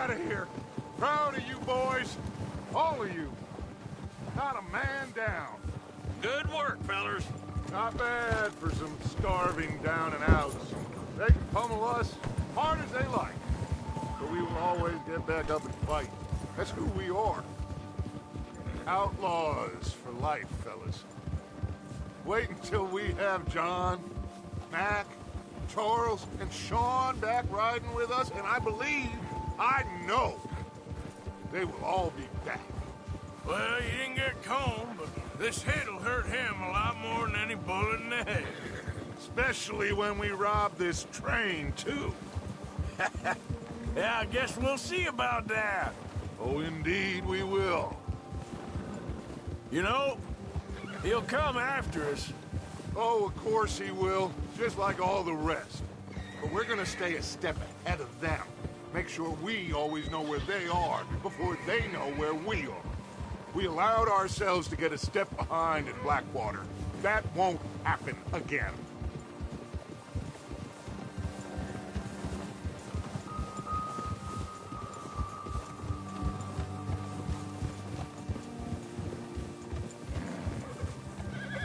out of here. Proud of you boys. All of you. Not a man down. Good work, fellers. Not bad for some starving down and outs. They can pummel us hard as they like. But we will always get back up and fight. That's who we are. Outlaws for life, fellas. Wait until we have John, Mac, Charles, and Sean back riding with us, and I know, they will all be back. Well, you didn't get Combe, but this hit'll hurt him a lot more than any bullet in the head. Especially when we rob this train, too. Yeah, I guess we'll see about that. Oh, indeed we will. You know, he'll come after us. Oh, of course he will, just like all the rest. But we're gonna stay a step ahead of them. Make sure we always know where they are before they know where we are. We allowed ourselves to get a step behind in Blackwater. That won't happen again.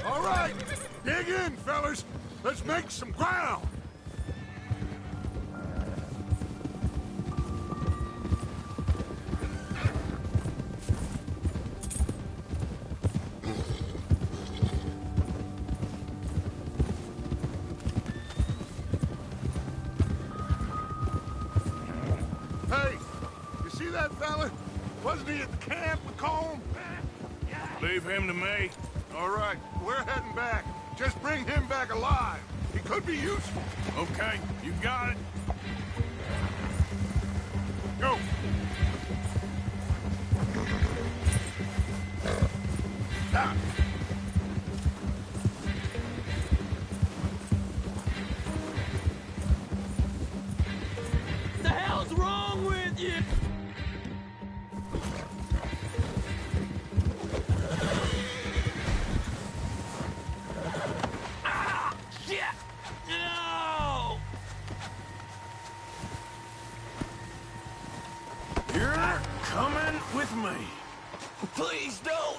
All right, dig in, fellas. Let's make some ground. Hey, you see that fella? Wasn't he at the camp with Combe? Leave him to me. All right, we're heading back. Just bring him back alive. He could be useful. Okay, you got it. Go. Ah. The hell's wrong with you? Ah! Shit! No! You're coming with me. Please don't!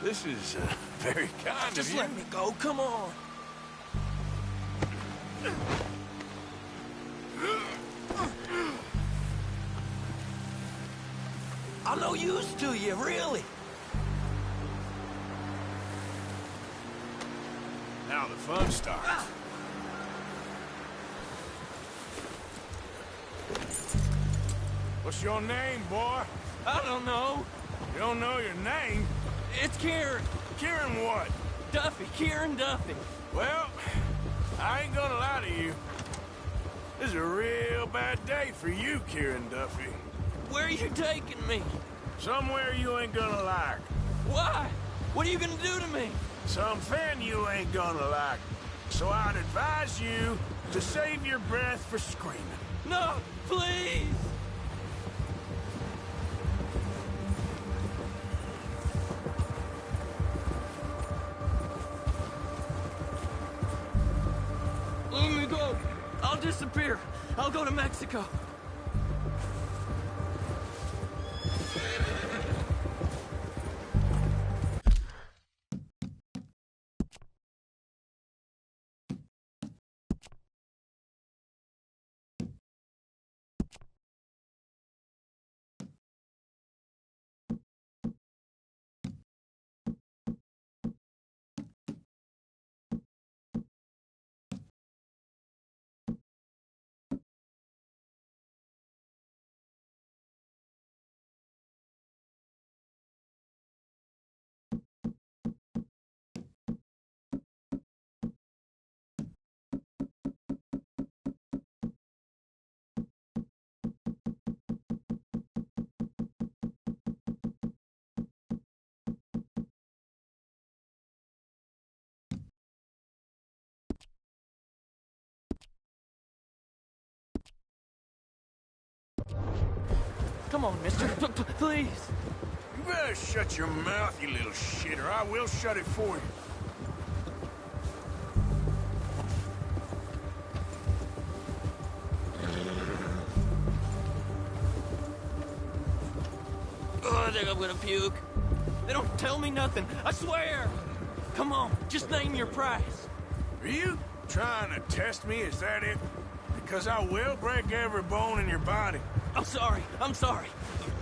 This is very kind Just of you. let me go, come on. I'm no use to you, really. Now the fun starts. Ah! What's your name, boy? I don't know. You don't know your name? It's Kieran. Kieran what? Duffy, Kieran Duffy. Well, I ain't gonna lie to you. This is a real bad day for you, Kieran Duffy. Where are you taking me? Somewhere you ain't gonna like. Why? What are you gonna do to me? Something you ain't gonna like. So I'd advise you to save your breath for screaming. No, please! Let me go. I'll disappear. I'll go to Mexico. Come on, mister. Please. You better shut your mouth, you little shit, or I will shut it for you. I'm gonna puke. They don't tell me nothing, I swear! Come on, just name your price. Are you trying to test me? Is that it? Because I will break every bone in your body. I'm sorry,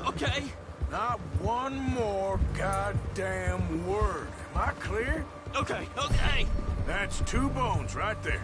okay? Not one more goddamn word. Am I clear? Okay. That's 2 bones right there.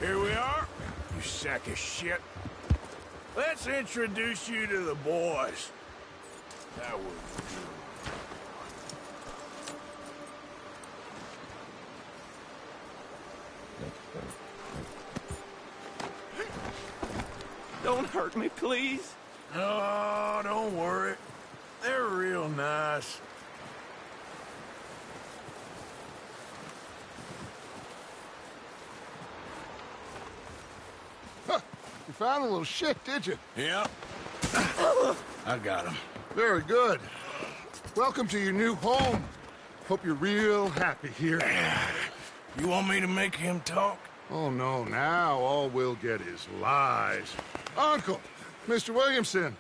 Here we are, you sack of shit. Let's introduce you to the boys. That would do. Don't hurt me, please. Oh, don't worry. They're real nice. You found a little shit, did you? Yep. I got him. Very good. Welcome to your new home. Hope you're real happy here. You want me to make him talk? Oh, no, now all we'll get is lies. Uncle, Mr. Williamson,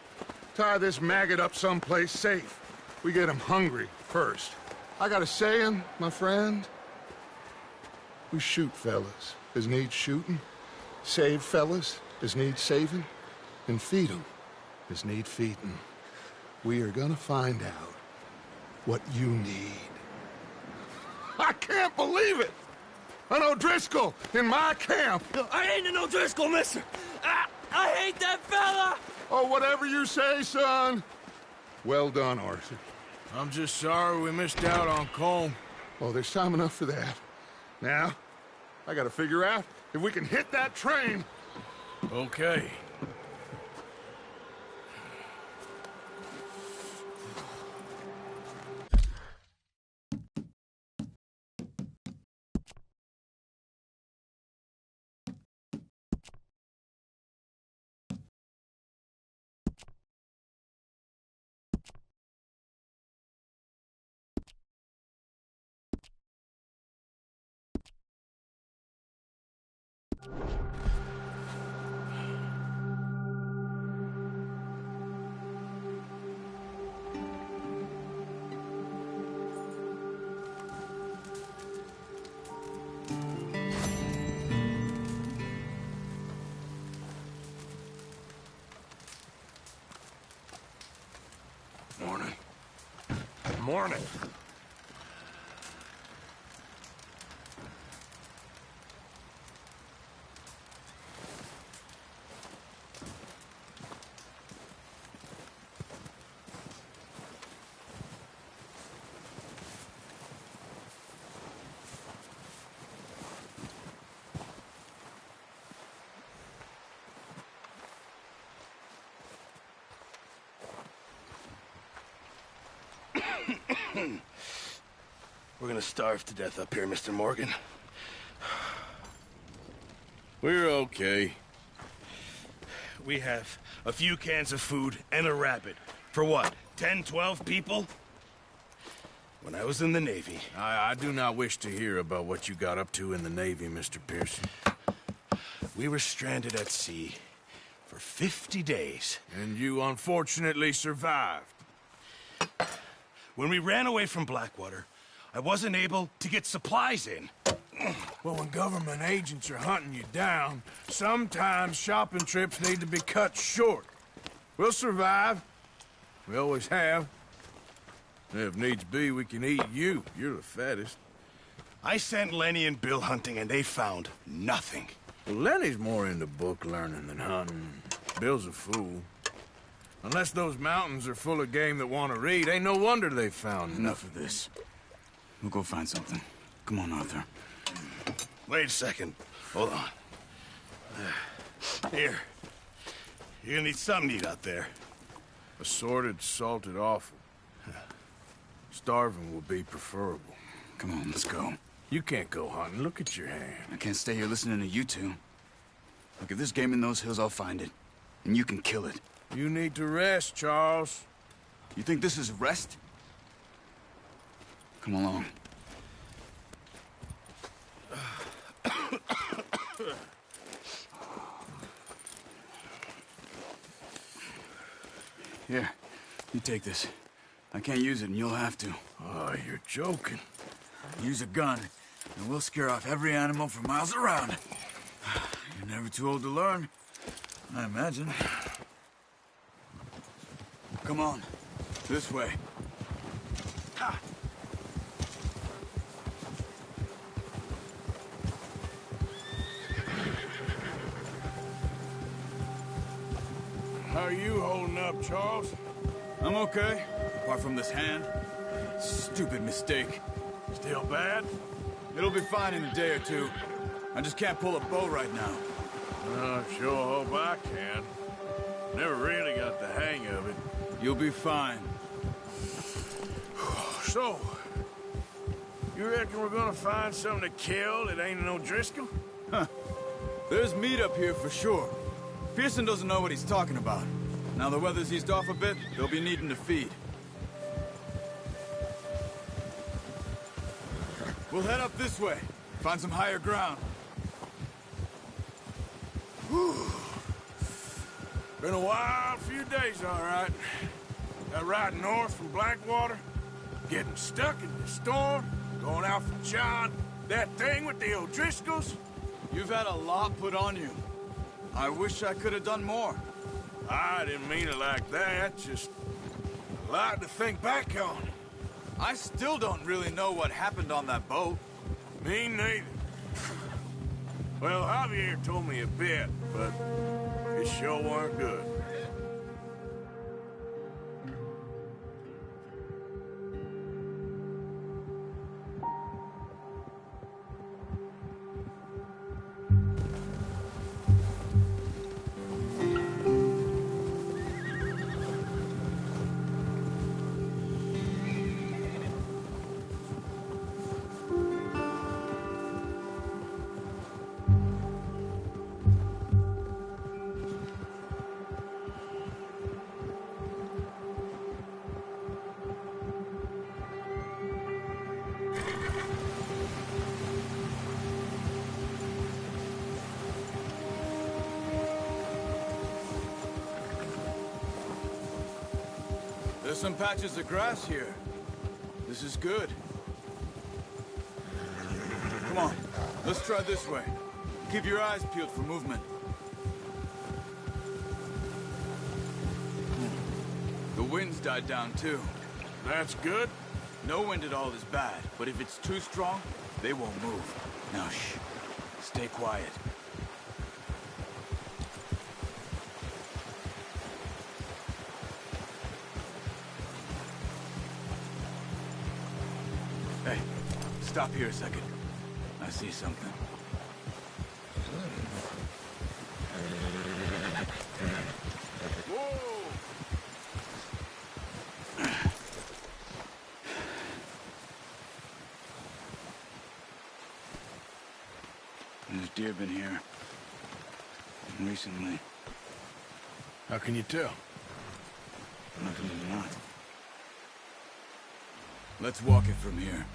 tie this maggot up someplace safe. We get him hungry first. I got a saying, my friend. We shoot fellas as need shooting, save fellas as need saving, and feed 'em as need feeding. We are gonna find out what you need. I can't believe it! An O'Driscoll in my camp! I ain't an O'Driscoll, mister! I hate that fella! Oh, whatever you say, son. Well done, Arthur. I'm just sorry we missed out on Colm. Oh, there's time enough for that. Now, I gotta figure out if we can hit that train. Okay. Morning. Morning. We're gonna starve to death up here, Mr. Morgan. We're okay. We have a few cans of food and a rabbit. For what, 10, 12 people? When I was in the Navy... I do not wish to hear about what you got up to in the Navy, Mr. Pearson. We were stranded at sea for 50 days. And you unfortunately survived. When we ran away from Blackwater, I wasn't able to get supplies in. Well, when government agents are hunting you down, sometimes shopping trips need to be cut short. We'll survive. We always have. If needs be, we can eat you. You're the fattest. I sent Lenny and Bill hunting, and they found nothing. Well, Lenny's more into book learning than hunting. Bill's a fool. Unless those mountains are full of game that want to read, ain't no wonder they found Enough of this. We'll go find something. Come on, Arthur. Wait a second. Hold on. Here. You're gonna need something to eat out there. Assorted, salted offal. Starving will be preferable. Come on, let's go. You can't go hunting. Look at your hand. I can't stay here listening to you two. Look, if there's game in those hills, I'll find it. And you can kill it. You need to rest, Charles. You think this is rest? Come along. Here, you take this. I can't use it, and you'll have to. Oh, you're joking. Use a gun, and we'll scare off every animal for miles around. You're never too old to learn, I imagine. Come on, this way. How are you holding up, Charles? I'm okay, apart from this hand. Stupid mistake. Still bad? It'll be fine in a day or two. I just can't pull a bow right now. I sure hope I can. Never really got the hang of it. You'll be fine. So, you reckon we're gonna find something to kill that ain't no Driscoll? There's meat up here for sure. Pearson doesn't know what he's talking about. Now the weather's eased off a bit, they'll be needing to feed. We'll head up this way. Find some higher ground. Been a wild few days, all right. That ride north from Blackwater, getting stuck in the storm, going out for John, that thing with the O'Driscolls. You've had a lot put on you. I wish I could have done more. I didn't mean it like that, just a lot to think back on. I still don't really know what happened on that boat. Me neither. Well, Javier told me a bit, but it sure weren't good. There's some patches of grass here. This is good. Come on, let's try this way. Keep your eyes peeled for movement. The wind's died down too. That's good. No wind at all is bad, but if it's too strong, they won't move. Now shh, stay quiet. Hey, stop here a second. I see something. Whoa! There's deer been here. Recently. How can you tell? Nothing is not. Let's walk it from here.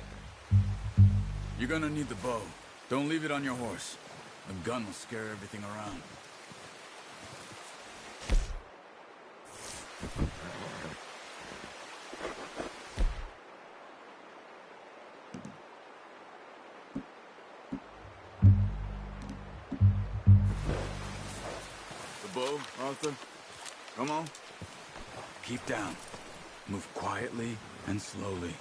You're gonna need the bow. Don't leave it on your horse. A gun will scare everything around. The bow, Arthur? Come on. Keep down. Move quietly and slowly.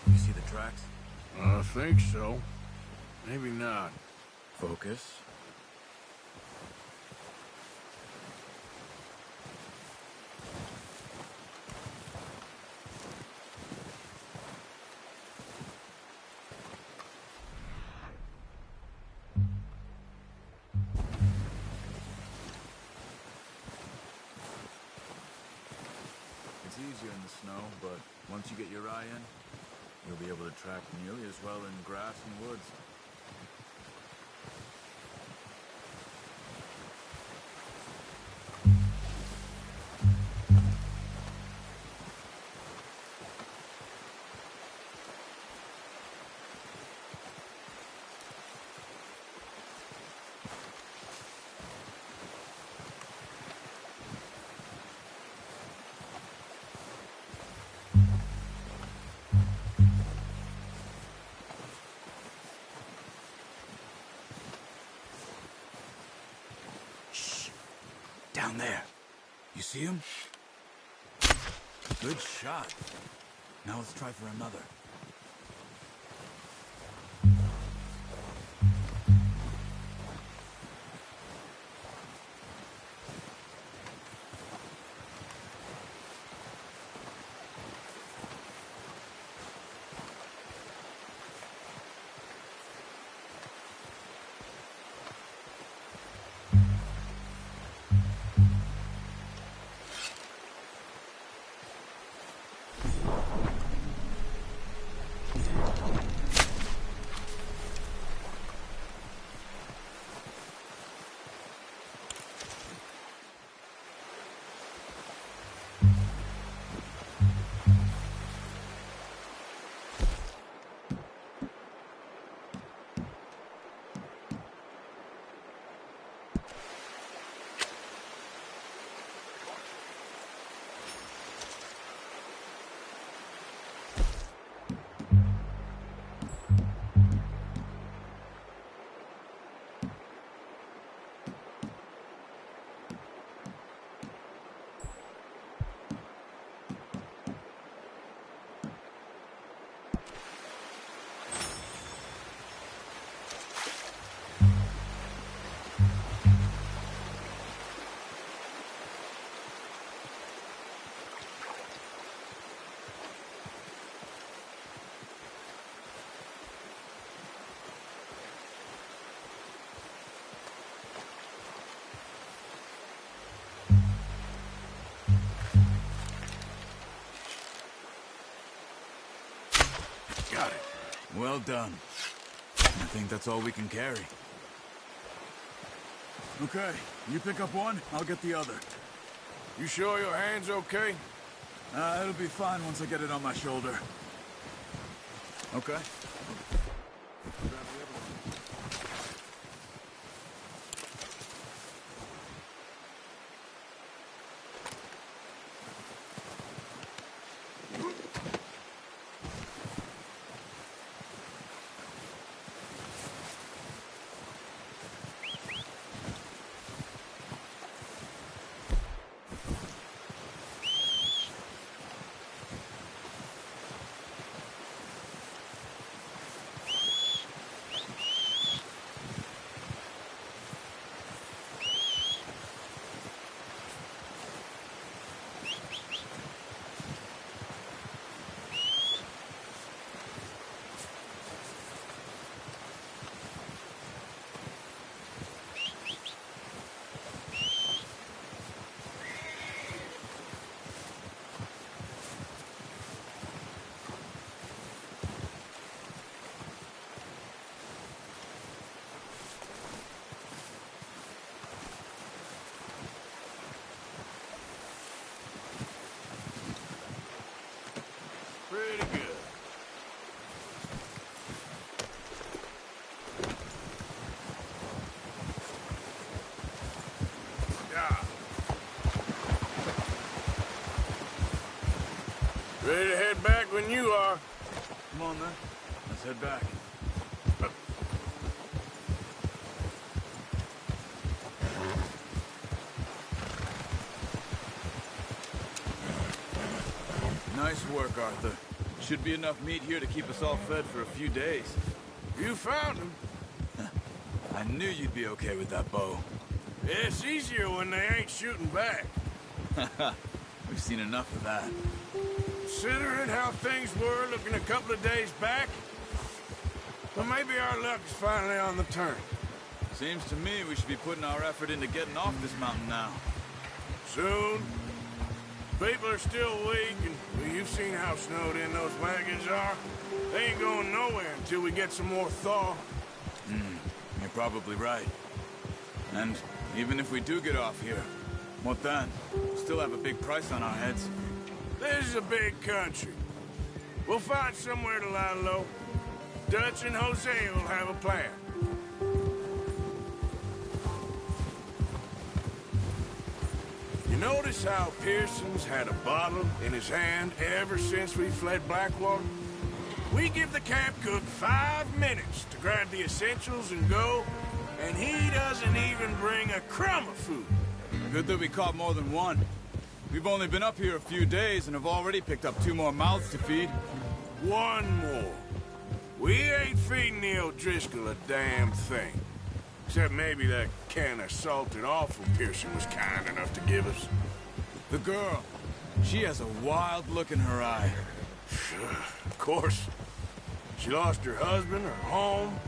You see the tracks? I think so. Maybe not. Focus. It's easier in the snow, but once you get your eye in, you'll be able to track nearly as well in grass and woods. Down there. You see him? Good shot. Now let's try for another. Got it. Well done. I think that's all we can carry. Okay, you pick up one, I'll get the other. You sure your hand's okay? It'll be fine once I get it on my shoulder. Okay. Ready to head back when you are. Come on, then. Let's head back. Nice work, Arthur. Should be enough meat here to keep us all fed for a few days. You found him. I knew you'd be okay with that bow. It's easier when they ain't shooting back. We've seen enough of that. Considering how things were looking a couple of days back, well, maybe our luck is finally on the turn. Seems to me we should be putting our effort into getting off this mountain now. Soon. People are still weak, and well, you've seen how snowed in those wagons are. They ain't going nowhere until we get some more thaw. You're probably right. And even if we do get off here, what then? We'll still have a big price on our heads. This is a big country. We'll find somewhere to lie low. Dutch and Jose will have a plan. You notice how Pearson's had a bottle in his hand ever since we fled Blackwater? We give the camp cook 5 minutes to grab the essentials and go, and he doesn't even bring a crumb of food. Good that we caught more than one. We've only been up here a few days and have already picked up 2 more mouths to feed. 1 more. We ain't feeding the O'Driscoll a damn thing. Except maybe that can of salted offal Pearson was kind enough to give us. The girl, she has a wild look in her eye. Of course. She lost her husband, her home,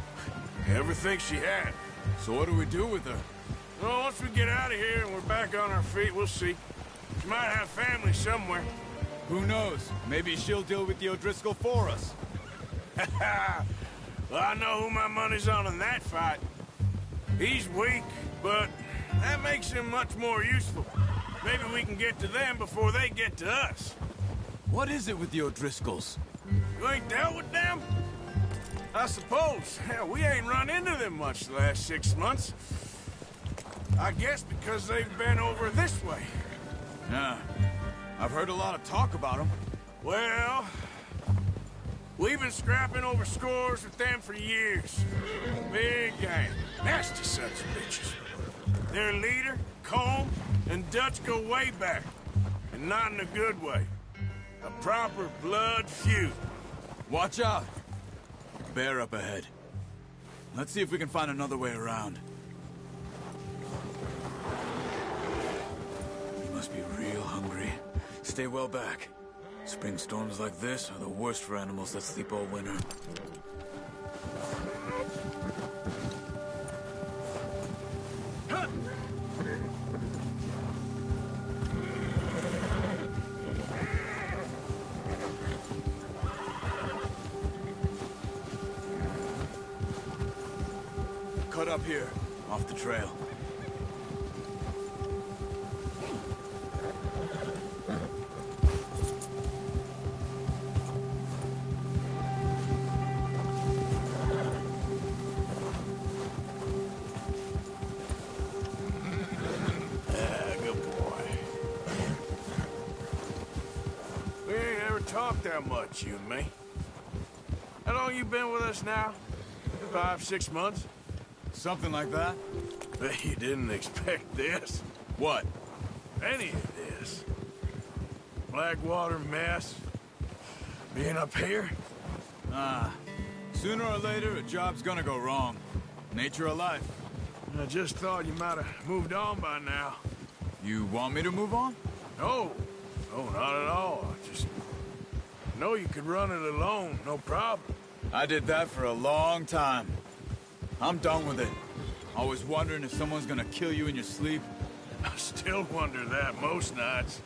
everything she had. So what do we do with her? Well, once we get out of here and we're back on our feet, we'll see. She might have family somewhere. Who knows? Maybe she'll deal with the O'Driscoll for us. Well, I know who my money's on in that fight. He's weak, but that makes him much more useful. Maybe we can get to them before they get to us. What is it with the O'Driscolls? You ain't dealt with them? I suppose. Hell, we ain't run into them much the last 6 months. I guess because they've been over this way. Yeah, I've heard a lot of talk about them. Well, we've been scrapping over scores with them for years. Big gang. Nasty sons of bitches. Their leader, Combe, and Dutch go way back. And not in a good way. A proper blood feud. Watch out! Bear up ahead. Let's see if we can find another way around. You must be real hungry. Stay well back. Spring storms like this are the worst for animals that sleep all winter. Cut up here, off the trail. Good boy. We ain't ever talked that much, you and me. How long you been with us now? 5, 6 months? Something like that? Bet you didn't expect this. What? Any of this. Blackwater mess. Being up here. Sooner or later, a job's gonna go wrong. Nature of life. I just thought you might have moved on by now. You want me to move on? No. No, not at all. I just know you could run it alone, no problem. I did that for a long time. I'm done with it. Always wondering if someone's gonna kill you in your sleep. I still wonder that most nights.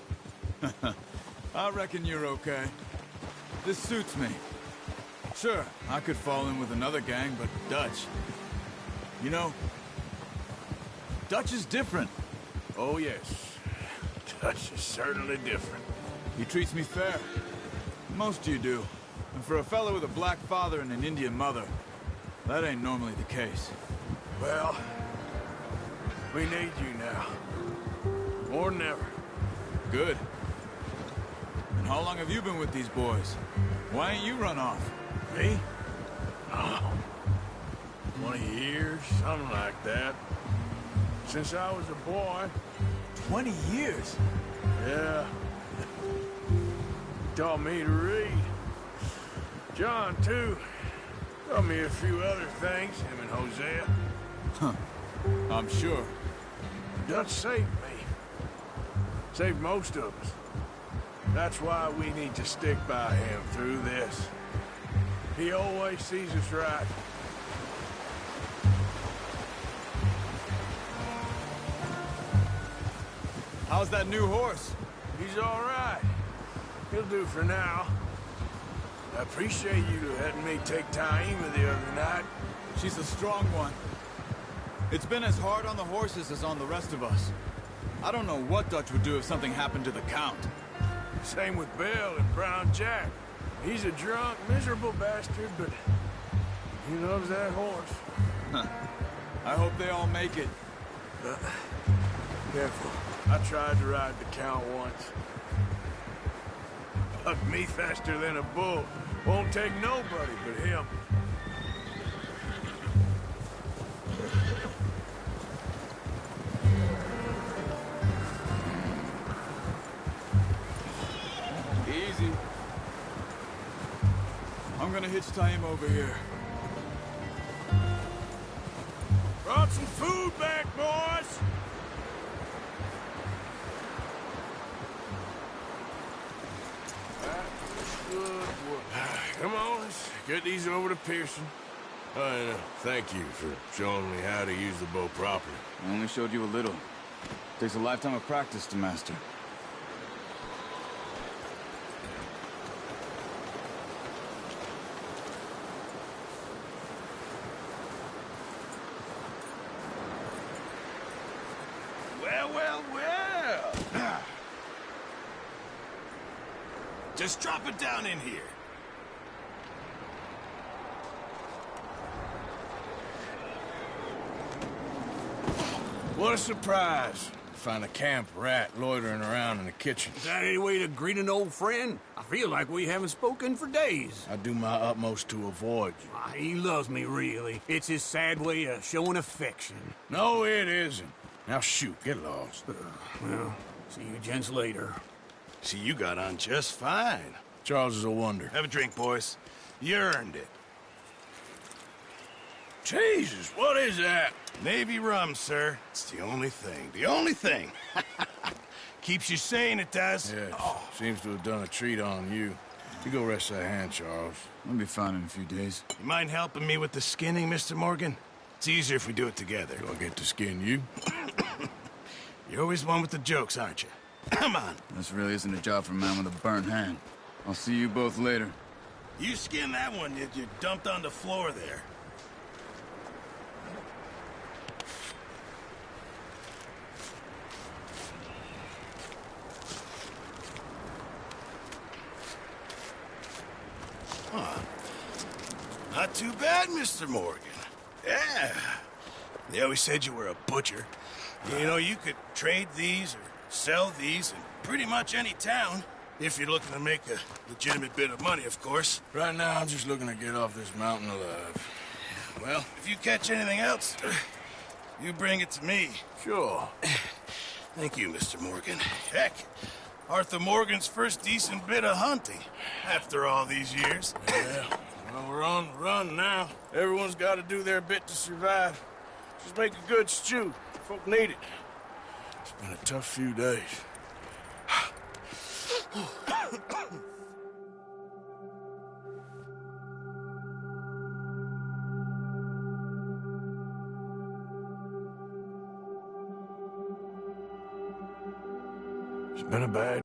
I reckon you're okay. This suits me. Sure, I could fall in with another gang, but Dutch... You know, Dutch is different. Oh, yes. Dutch is certainly different. He treats me fair. Most of you do. And for a fellow with a black father and an Indian mother, that ain't normally the case. Well, we need you now. More than ever. Good. And how long have you been with these boys? Why ain't you run off? Me? Oh, 20 years, something like that. Since I was a boy. 20 years? Yeah. Taught me to read. John, too. Taught me a few other things, him and Hosea. Huh. I'm sure. Dutch saved me. Saved most of us. That's why we need to stick by him through this. He always sees us right. How's that new horse? He's all right. He'll do for now. I appreciate you letting me take Taima the other night. She's a strong one. It's been as hard on the horses as on the rest of us. I don't know what Dutch would do if something happened to the Count. Same with Bill and Brown Jack. He's a drunk, miserable bastard, but he loves that horse. Huh. I hope they all make it. Careful. I tried to ride the Count once. Bucked me faster than a bull. Won't take nobody but him. Easy. I'm gonna hitch Taima over here. Brought some food back, boys! Good work. Come on, let's get these over to Pearson. Thank you for showing me how to use the bow properly. I only showed you a little. Takes a lifetime of practice to master. Well. Just drop it down in here. What a surprise. Find a camp rat loitering around in the kitchen. Is that any way to greet an old friend? I feel like we haven't spoken for days. I do my utmost to avoid you. He loves me, really. It's his sad way of showing affection. No, it isn't. Now shoot, get lost. Well, see you gents later. See, you got on just fine. Charles is a wonder. Have a drink, boys. You earned it. Jesus, what is that? Navy rum, sir. It's the only thing. The only thing. Keeps you sane, it does. Yeah, seems to have done a treat on you. You go rest that hand, Charles. I'll be fine in a few days. You mind helping me with the skinning, Mr. Morgan? It's easier if we do it together. Do I get to skin you? You're always one with the jokes, aren't you? Come on. This really isn't a job for a man with a burnt hand. I'll see you both later. You skinned that one you dumped on the floor there. Not too bad, Mr. Morgan. Yeah. They always said you were a butcher. You know, you could trade these or sell these in pretty much any town. If you're looking to make a legitimate bit of money, of course. Right now, I'm just looking to get off this mountain alive. Well, if you catch anything else, you bring it to me. Sure. Thank you, Mr. Morgan. Heck, Arthur Morgan's first decent bit of hunting after all these years. Yeah. Well, we're on the run now. Everyone's got to do their bit to survive. Just make a good stew. Folk need it. It's been a tough few days. It's been a bad...